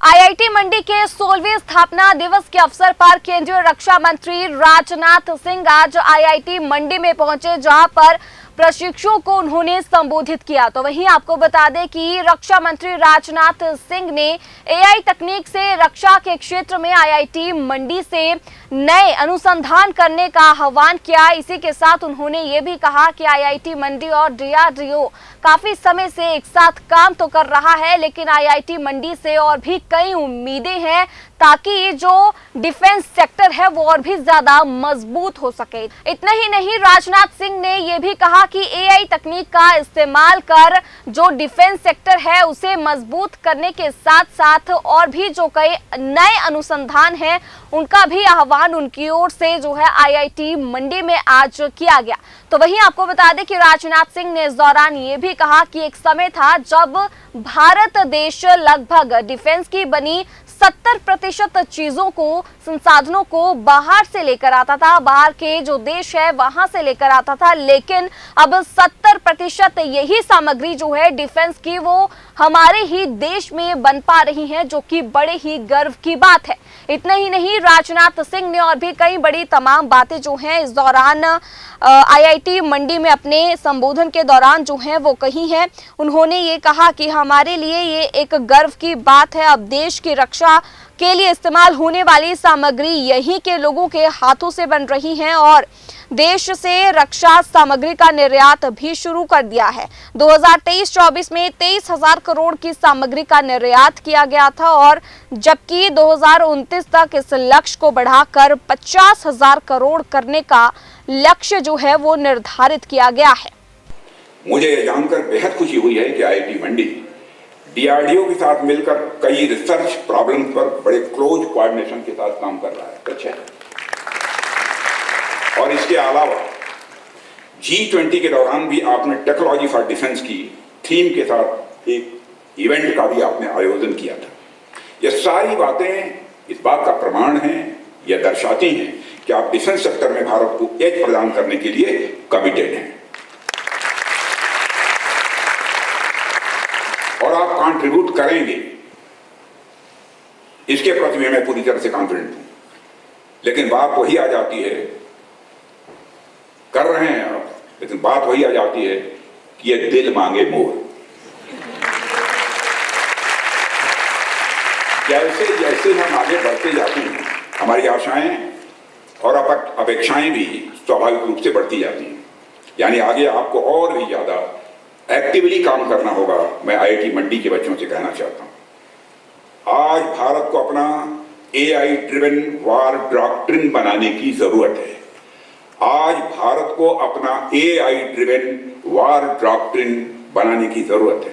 IIT मंडी के 16वें स्थापना दिवस के अवसर पर केंद्रीय रक्षा मंत्री राजनाथ सिंह आज आईआईटी मंडी में पहुंचे, जहां पर प्रशिक्षुओं को उन्होंने संबोधित किया। तो वहीं आपको बता दें कि रक्षा मंत्री राजनाथ सिंह ने एआई तकनीक से रक्षा के क्षेत्र में आईआईटी मंडी से नए अनुसंधान करने का आह्वान किया। इसी के साथ उन्होंने ये भी कहा कि आईआईटी मंडी और डीआरडीओ काफी समय से एक साथ काम तो कर रहा है, लेकिन आईआईटी मंडी से और भी कई उम्मीदें हैं ताकि जो डिफेंस सेक्टर है वो और भी ज्यादा मजबूत हो सके। इतना ही नहीं, राजनाथ सिंह ने ये भी कहा कि एआई तकनीक का इस्तेमाल कर जो डिफेंस सेक्टर है उसे मजबूत करने के साथ साथ और भी जो कई नए अनुसंधान हैं उनका भी आह्वान उनकी ओर से जो है आईआईटी मंडी में आज किया गया। तो वहीं आपको बता दें कि राजनाथ सिंह ने इस दौरान ये भी कहा कि एक समय था जब भारत देश लगभग डिफेंस की बनी 70% चीजों को, संसाधनों को बाहर से लेकर आता था, बाहर के जो देश है वहां से लेकर आता था, लेकिन अब 70% यही सामग्री जो है डिफेंस की वो हमारे ही देश में बन पा रही है, जो कि बड़े ही गर्व की बात है। इतना ही नहीं, राजनाथ सिंह ने और भी कई बड़ी तमाम बातें जो हैं इस दौरान आईआईटी मंडी में अपने संबोधन के दौरान जो है वो कही है। उन्होंने ये कहा कि हमारे लिए ये एक गर्व की बात है, अब देश की रक्षा के लिए इस्तेमाल होने वाली सामग्री यहीं के लोगों के हाथों से बन रही है और देश से रक्षा सामग्री का निर्यात भी शुरू कर दिया है। 2023-24 में 23,000 करोड़ की सामग्री का निर्यात किया गया था और जबकि 2029 तक इस लक्ष्य को बढ़ाकर 50,000 करोड़ करने का लक्ष्य जो है वो निर्धारित किया गया है। मुझे यह जानकर बेहद खुशी हुई है कि आईआईटी मंडी डीआरडीओ के साथ मिलकर कई रिसर्च प्रॉब्लम्स पर बड़े क्लोज कोऑर्डिनेशन के साथ काम कर रहा है। अच्छा है। और इसके अलावा G20 के दौरान भी आपने टेक्नोलॉजी फॉर डिफेंस की थीम के साथ एक इवेंट का भी आपने आयोजन किया था। ये सारी बातें इस बात का प्रमाण हैं, यह दर्शाती हैं कि आप डिफेंस सेक्टर में भारत को एज प्रदान करने के लिए कमिटेड हैं और आप कंट्रीब्यूट करेंगे, इसके प्रति मैं पूरी तरह से कॉन्फिडेंट हूं। लेकिन बात वही आ जाती है, कर रहे हैं आप, लेकिन बात वही आ जाती है कि ये दिल मांगे मोर। जैसे जैसे हम आगे बढ़ते जाते हैं हमारी आशाएं और अपेक्षाएं भी स्वाभाविक रूप से बढ़ती जाती हैं। यानी आगे आपको और भी ज्यादा एक्टिवली काम करना होगा। मैं आईआईटी मंडी के बच्चों से कहना चाहता हूं, आज भारत को अपना एआई ड्रिवन वार डॉक्ट्रिन बनाने की जरूरत है। आज भारत को अपना एआई ड्रिवन वार डॉक्ट्रिन बनाने की जरूरत है।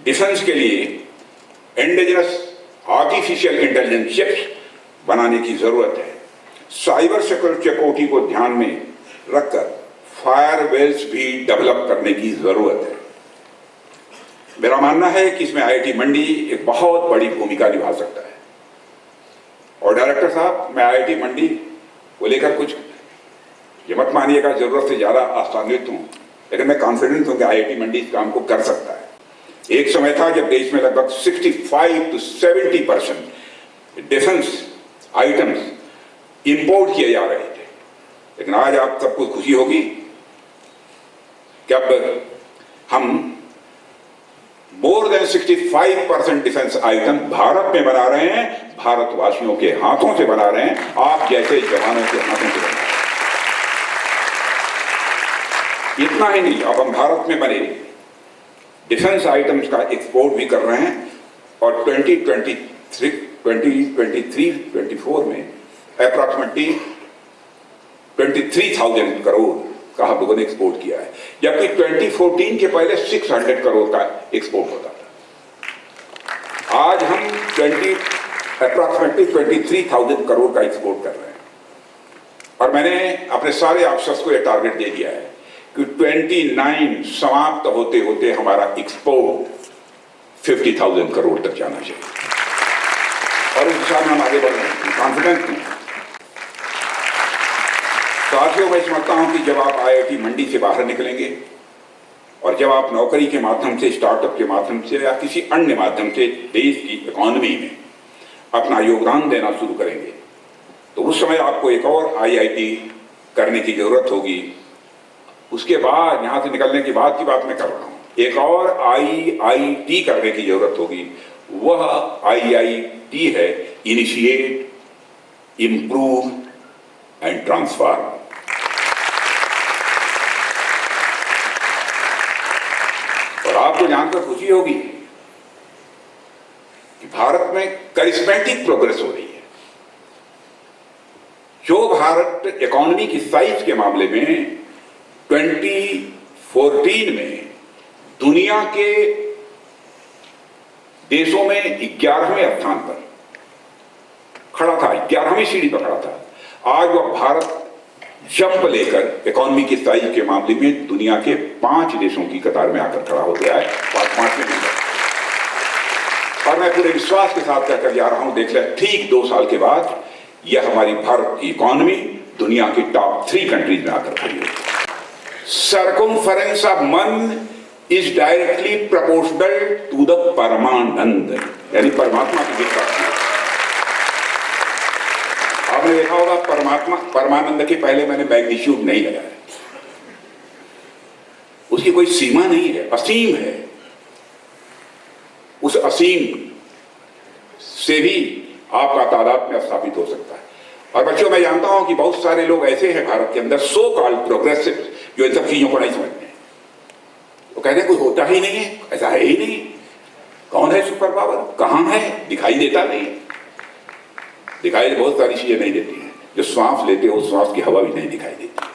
डिफेंस के लिए इंडिजिनस आर्टिफिशियल इंटेलिजेंस चिप्स बनाने की जरूरत है। साइबर सिक्योरिटी को ध्यान में रखकर फायरवेल्स भी डेवलप करने की जरूरत है। मेरा मानना है कि इसमें आईआईटी मंडी एक बहुत बड़ी भूमिका निभा सकता है। और डायरेक्टर साहब, मैं आईआईटी मंडी को लेकर कुछ ये मत मानिएगा जरूरत से ज्यादा आशान्वित हूं, लेकिन मैं कॉन्फिडेंट हूं कि आईआईटी मंडी इस काम को कर सकता है। एक समय था जब देश में लगभग 65 to 70% डिफेंस आइटम्स इंपोर्ट किए जा रहे थे, लेकिन आज आप सबको खुशी होगी कि अब हम more than 65% defence item Bharat में बना रहे हैं, भारतवासियों के हाथों से बना रहे हैं, आप जैसे जवानों के हाथों से बना रहे हैं। इतना ही नहीं, अब हम भारत में बने डिफेंस आइटम्स का एक्सपोर्ट भी कर रहे हैं और 2023-24 में अप्रॉक्सिमेटली 23,000 करोड़ का हम लोगों ने एक्सपोर्ट किया है, जबकि 2014 के पहले 600 करोड़ का एक्सपोर्ट होता था। आज हम अप्रॉक्सिमेटली 23,000 करोड़ का एक्सपोर्ट कर रहे हैं और मैंने अपने सारे ऑफिसर्स को यह टारगेट दे दिया है कि 29 समाप्त होते होते हमारा एक्सपोर्ट 50,000 करोड़ तक जाना चाहिए और उस हिसाब में हम आगे बढ़ रहे हैं, कॉन्फिडेंट हैं। साथियों, मैं समझता हूं कि जब आप आईआईटी मंडी से बाहर निकलेंगे और जब आप नौकरी के माध्यम से, स्टार्टअप के माध्यम से या किसी अन्य माध्यम से देश की इकोनॉमी में अपना योगदान देना शुरू करेंगे तो उस समय आपको एक और आईआईटी करने की जरूरत होगी। उसके बाद यहां से निकलने के बाद की बात मैं कर रहा हूं, एक और आईआईटी करने की जरूरत होगी। वह आईआईटी है इनिशिएट, इंप्रूव एंड ट्रांसफॉर्म। और आपको जानकर खुशी होगी कि भारत में करिस्मेटिक प्रोग्रेस हो रही है। जो भारत इकोनॉमी की साइज के मामले में 2014 में दुनिया के देशों में 11वें स्थान पर खड़ा था, 11वीं सीढ़ी पर खड़ा था, आज वह भारत जंप लेकर इकोनॉमी की साइज के मामले में दुनिया के 5 देशों की कतार में आकर खड़ा हो गया है, 5वें नंबर। और मैं पूरे विश्वास के साथ कहकर जा रहा हूं, देख ले ठीक 2 साल के बाद यह हमारी भारत की इकोनॉमी दुनिया की टॉप 3 कंट्रीज में आकर खड़ी होगी। सर्कमफरेंस ऑफ मन is directly proportional to the परमानंद, यानी परमात्मा की जितना। आपने देखा होगा परमानंद के पहले मैंने मैग्नीट्यूड नहीं लगाया, उसकी कोई सीमा नहीं है, असीम है। उस असीम से भी आपका तादाद में स्थापित हो सकता है। और बच्चों, मैं जानता हूं कि बहुत सारे लोग ऐसे हैं भारत के अंदर, सो कॉल्ड प्रोग्रेसिव, जो इन सब चीजों को नहीं समझते। वो कहते हैं कोई होता ही नहीं है, ऐसा है ही नहीं, कौन है सुपर पावर, कहां है, दिखाई देता नहीं। दिखाई बहुत सारी चीजें नहीं देती हैं, जो श्वास लेते हो श्वास की हवा भी नहीं दिखाई देती।